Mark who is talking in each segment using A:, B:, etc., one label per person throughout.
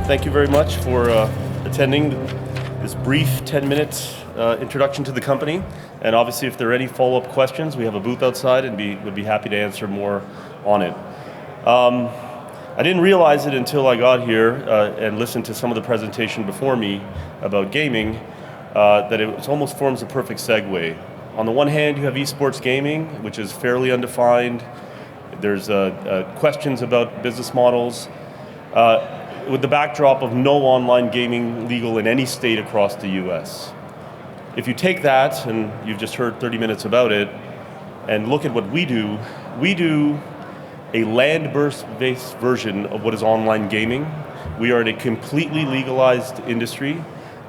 A: Thank you very much for attending this brief 10-minute introduction to the company. And obviously, if there are any follow-up questions, we have a booth outside and would be happy to answer more on it. I didn't realize it until I got here and listened to some of the presentation before me about gaming, that it almost forms a perfect segue. On the one hand, you have esports gaming, which is fairly undefined. There's questions about business models, with the backdrop of no online gaming legal in any state across the US. If you take that, and you've just heard 30 minutes about it, and look at what we do a land-based version of what is online gaming. We are in a completely legalized industry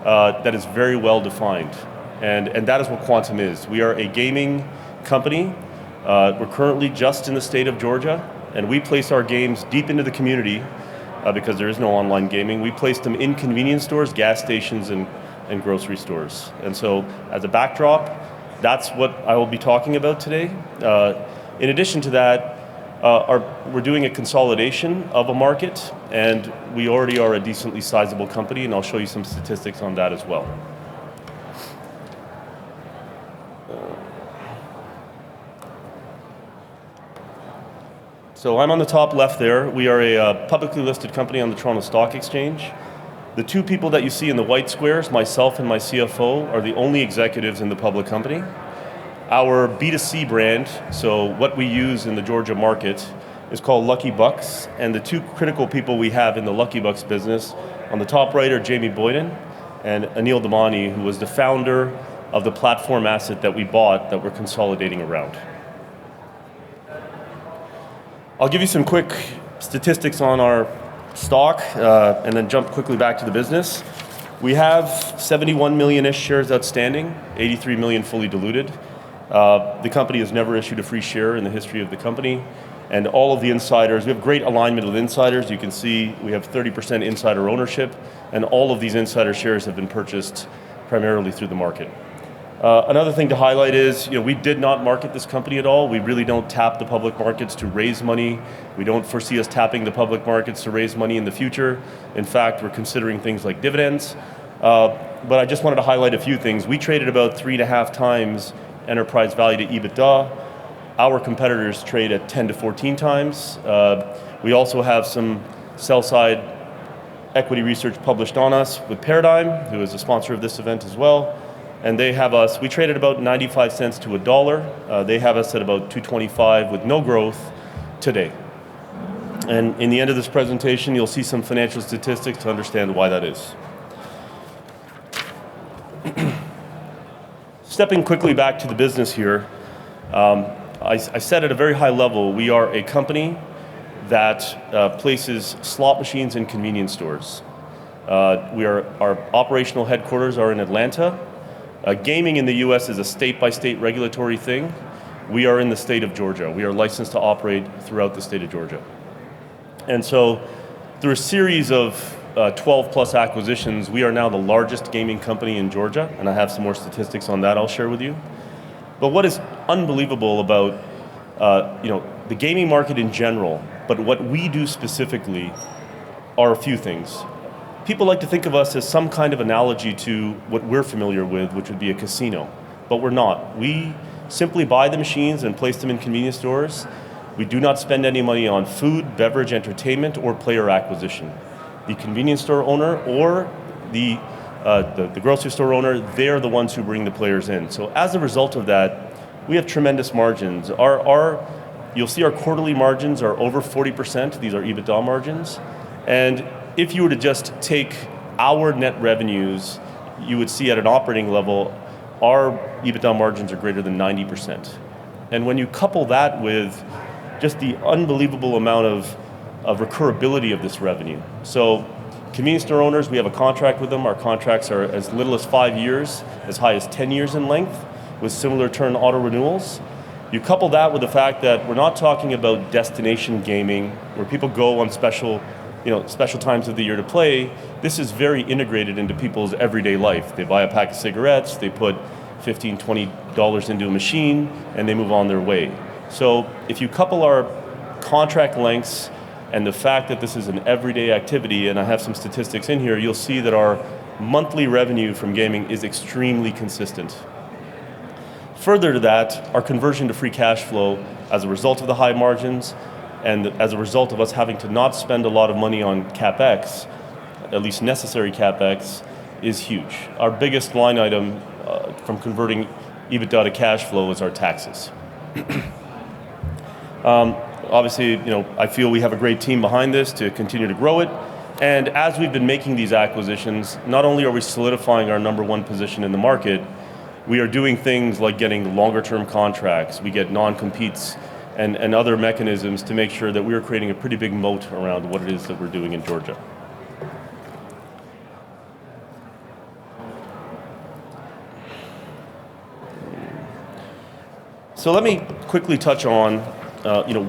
A: that is very well defined. And that is what Quantum is. We are a gaming company. We're currently just in the state of Georgia, and we place our games deep into the community because there is no online gaming. We place them in convenience stores, gas stations, and grocery stores. And so as a backdrop, that's what I will be talking about today. In addition to that, we're doing a consolidation of a market, and we already are a decently sizable company, and I'll show you some statistics on that as well. So I'm on the top left there. We are a publicly listed company on the Toronto Stock Exchange. The two people that you see in the white squares, myself and my CFO, are the only executives in the public company. Our B2C brand, so what we use in the Georgia market, is called Lucky Bucks, and the two critical people we have in the Lucky Bucks business, on the top right are Jamie Boyden and Anil Damani, who was the founder of the platform asset that we bought that we're consolidating around. I'll give you some quick statistics on our stock and then jump quickly back to the business. We have 71 million-ish shares outstanding, 83 million fully diluted. The company has never issued a free share in the history of the company. And all of the insiders, we have great alignment with insiders. You can see we have 30% insider ownership, and all of these insider shares have been purchased primarily through the market. Another thing to highlight is, we did not market this company at all. We really don't tap the public markets to raise money. We don't foresee us tapping the public markets to raise money in the future. In fact, we're considering things like dividends. But I just wanted to highlight a few things. We traded about 3.5 times enterprise value to EBITDA. Our competitors trade at 10 to 14 times. We also have some sell-side equity research published on us with Paradigm, who is a sponsor of this event as well. And they have us, we trade at about 95 cents to $1. They have us at about 225 with no growth today. And in the end of this presentation, you'll see some financial statistics to understand why that is. Stepping quickly back to the business here, I said at a very high level, we are a company that places slot machines in convenience stores. Our operational headquarters are in Atlanta. Gaming in the US is a state-by-state regulatory thing. We are in the state of Georgia. We are licensed to operate throughout the state of Georgia. And so through a series of 12 plus acquisitions, we are now the largest gaming company in Georgia, and I have some more statistics on that I'll share with you. But what is unbelievable about the gaming market in general, but what we do specifically, are a few things. People like to think of us as some kind of analogy to what we're familiar with, which would be a casino, but we're not. We simply buy the machines and place them in convenience stores. We do not spend any money on food, beverage, entertainment, or player acquisition. The convenience store owner or the grocery store owner, they're the ones who bring the players in. So as a result of that, we have tremendous margins. You'll see our quarterly margins are over 40%. These are EBITDA margins. And if you were to just take our net revenues, you would see at an operating level, our EBITDA margins are greater than 90%. And when you couple that with just the unbelievable amount of recurability of this revenue. So convenience store owners, we have a contract with them. Our contracts are as little as 5 years, as high as 10 years in length, with similar term auto renewals. You couple that with the fact that we're not talking about destination gaming, where people go on special times of the year to play. This is very integrated into people's everyday life. They buy a pack of cigarettes, they put $15, $20 into a machine, and they move on their way. So if you couple our contract lengths And the fact that this is an everyday activity, and I have some statistics in here, you'll see that our monthly revenue from gaming is extremely consistent. Further to that, our conversion to free cash flow as a result of the high margins and as a result of us having to not spend a lot of money on CapEx, at least necessary CapEx, is huge. Our biggest line item from converting EBITDA to cash flow is our taxes. Obviously, I feel we have a great team behind this to continue to grow it. And as we've been making these acquisitions, not only are we solidifying our number one position in the market, we are doing things like getting longer term contracts, we get non-competes and other mechanisms to make sure that we are creating a pretty big moat around what it is that we're doing in Georgia. So let me quickly touch on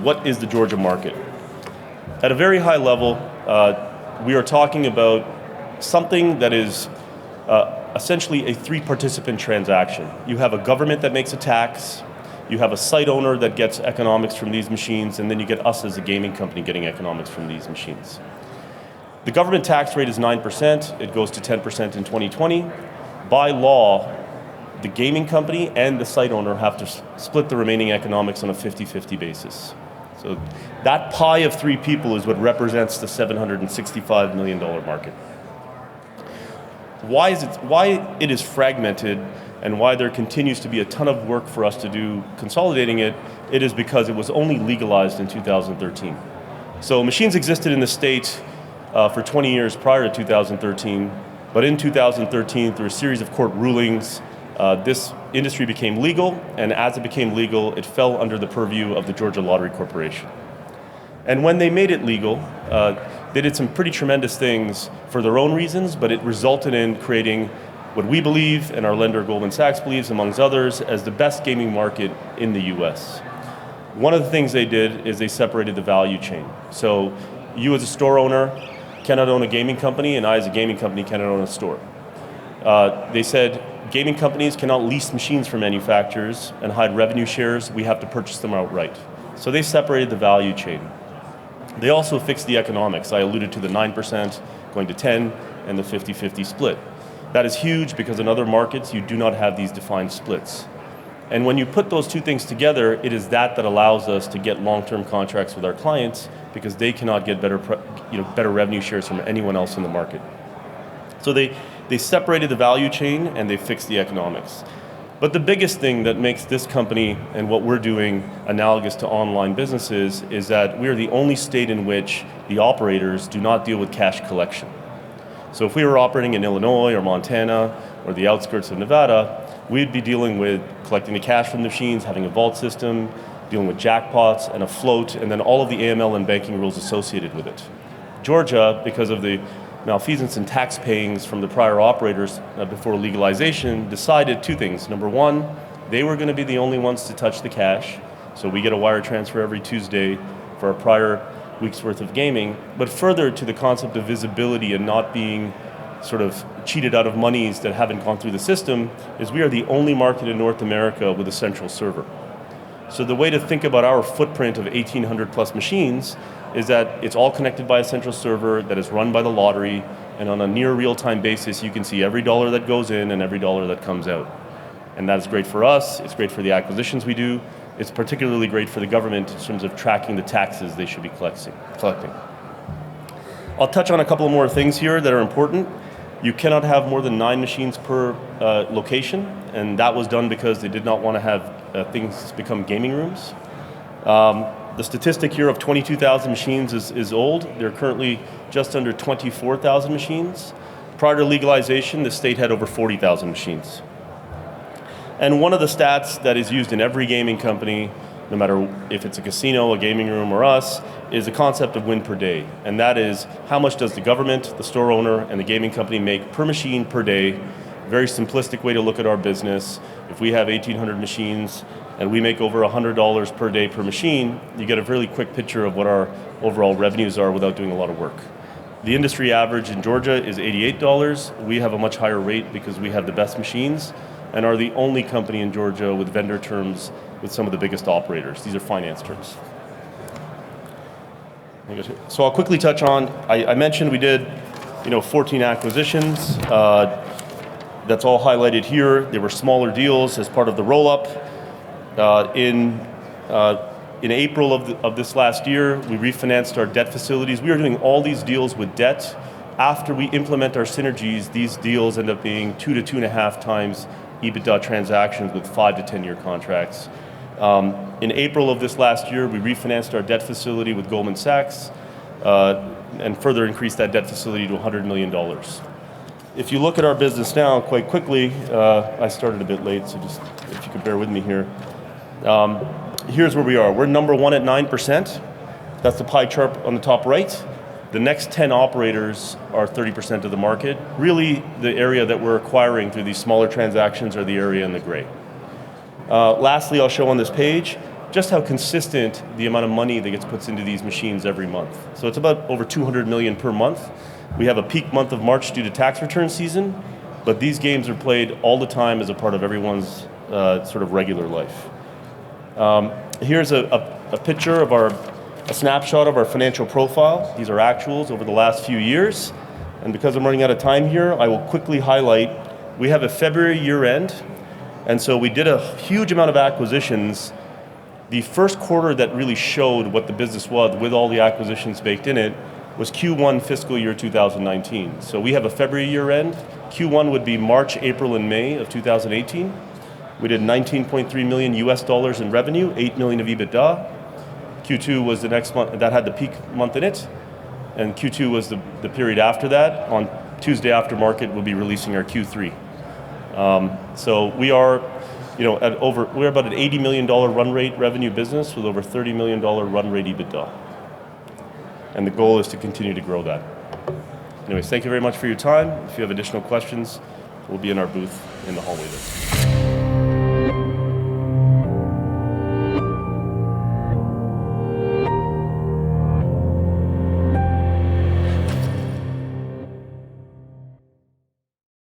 A: what is the Georgia market. At a very high level, we are talking about something that is essentially a three-participant transaction. You have a government that makes a tax, you have a site owner that gets economics from these machines, and then you get us as a gaming company getting economics from these machines. The government tax rate is 9%, it goes to 10% in 2020. By law, the gaming company and the site owner have to split the remaining economics on a 50-50 basis. So that pie of three people is what represents the $765 million market. Why it is fragmented and why there continues to be a ton of work for us to do consolidating it, it is because it was only legalized in 2013. So machines existed in the state for 20 years prior to 2013, but in 2013, through a series of court rulings, this industry became legal, and as it became legal, it fell under the purview of the Georgia Lottery Corporation. And when they made it legal, they did some pretty tremendous things for their own reasons, but it resulted in creating what we believe, and our lender Goldman Sachs believes, amongst others, as the best gaming market in the US. One of the things they did is they separated the value chain. So you as a store owner cannot own a gaming company, and I as a gaming company cannot own a store. They said gaming companies cannot lease machines from manufacturers and hide revenue shares, we have to purchase them outright. So they separated the value chain. They also fixed the economics. I alluded to the 9% going to 10 and the 50-50 split. That is huge because in other markets you do not have these defined splits. And when you put those two things together, it is that allows us to get long-term contracts with our clients because they cannot get better revenue shares from anyone else in the market. So they separated the value chain and they fixed the economics. But the biggest thing that makes this company and what we're doing analogous to online businesses is that we're the only state in which the operators do not deal with cash collection. So if we were operating in Illinois or Montana or the outskirts of Nevada, we'd be dealing with collecting the cash from the machines, having a vault system, dealing with jackpots and a float, and then all of the AML and banking rules associated with it. Georgia, because of the malfeasance and tax payings from the prior operators before legalization, decided two things. Number one, they were going to be the only ones to touch the cash, so we get a wire transfer every Tuesday for a prior week's worth of gaming. But further to the concept of visibility and not being sort of cheated out of monies that haven't gone through the system, is we are the only market in North America with a central server. So the way to think about our footprint of 1,800 plus machines is that it's all connected by a central server that is run by the lottery, and on a near real-time basis you can see every dollar that goes in and every dollar that comes out. And that is great for us, it's great for the acquisitions we do, it's particularly great for the government in terms of tracking the taxes they should be collecting. I'll touch on a couple more things here that are important. You cannot have more than 9 machines per location, and that was done because they did not want to have things become gaming rooms. The statistic here of 22,000 machines is old. There are currently just under 24,000 machines. Prior to legalization, the state had over 40,000 machines. And one of the stats that is used in every gaming company, no matter if it's a casino, a gaming room, or us, is the concept of win per day. And that is how much does the government, the store owner, and the gaming company make per machine per day. Very simplistic way to look at our business. If we have 1,800 machines and we make over $100 per day per machine, you get a really quick picture of what our overall revenues are without doing a lot of work. The industry average in Georgia is $88. We have a much higher rate because we have the best machines and are the only company in Georgia with vendor terms with some of the biggest operators. These are finance terms. So I'll quickly touch on, I mentioned we did 14 acquisitions. That's all highlighted here. They were smaller deals as part of the roll-up. In April of this last year, we refinanced our debt facilities. We are doing all these deals with debt. After we implement our synergies, these deals end up being 2 to 2.5 times EBITDA transactions with 5 to 10 year contracts. In April of this last year, we refinanced our debt facility with Goldman Sachs and further increased that debt facility to $100 million. If you look at our business now, quite quickly, I started a bit late, so just if you could bear with me here. Here's where we are. We're number one at 9%. That's the pie chart on the top right. The next 10 operators are 30% of the market. Really, the area that we're acquiring through these smaller transactions are the area in the gray. Lastly, I'll show on this page just how consistent the amount of money that gets put into these machines every month. So it's about over 200 million per month. We have a peak month of March due to tax return season, but these games are played all the time as a part of everyone's sort of regular life. Here's a picture of a snapshot of our financial profile. These are actuals over the last few years. And because I'm running out of time here, I will quickly highlight, we have a February year end. And so we did a huge amount of acquisitions. The first quarter that really showed what the business was with all the acquisitions baked in it was Q1 fiscal year 2019. So we have a February year end. Q1 would be March, April, and May of 2018. We did $19.3 million US dollars in revenue, 8 million of EBITDA. Q2 was the next month, that had the peak month in it. And Q2 was the period after that. On Tuesday after market, we'll be releasing our Q3. So we are, we're about an $80 million run rate revenue business with over $30 million run rate EBITDA. And the goal is to continue to grow that. Anyways, thank you very much for your time. If you have additional questions, we'll be in our booth in the hallway there.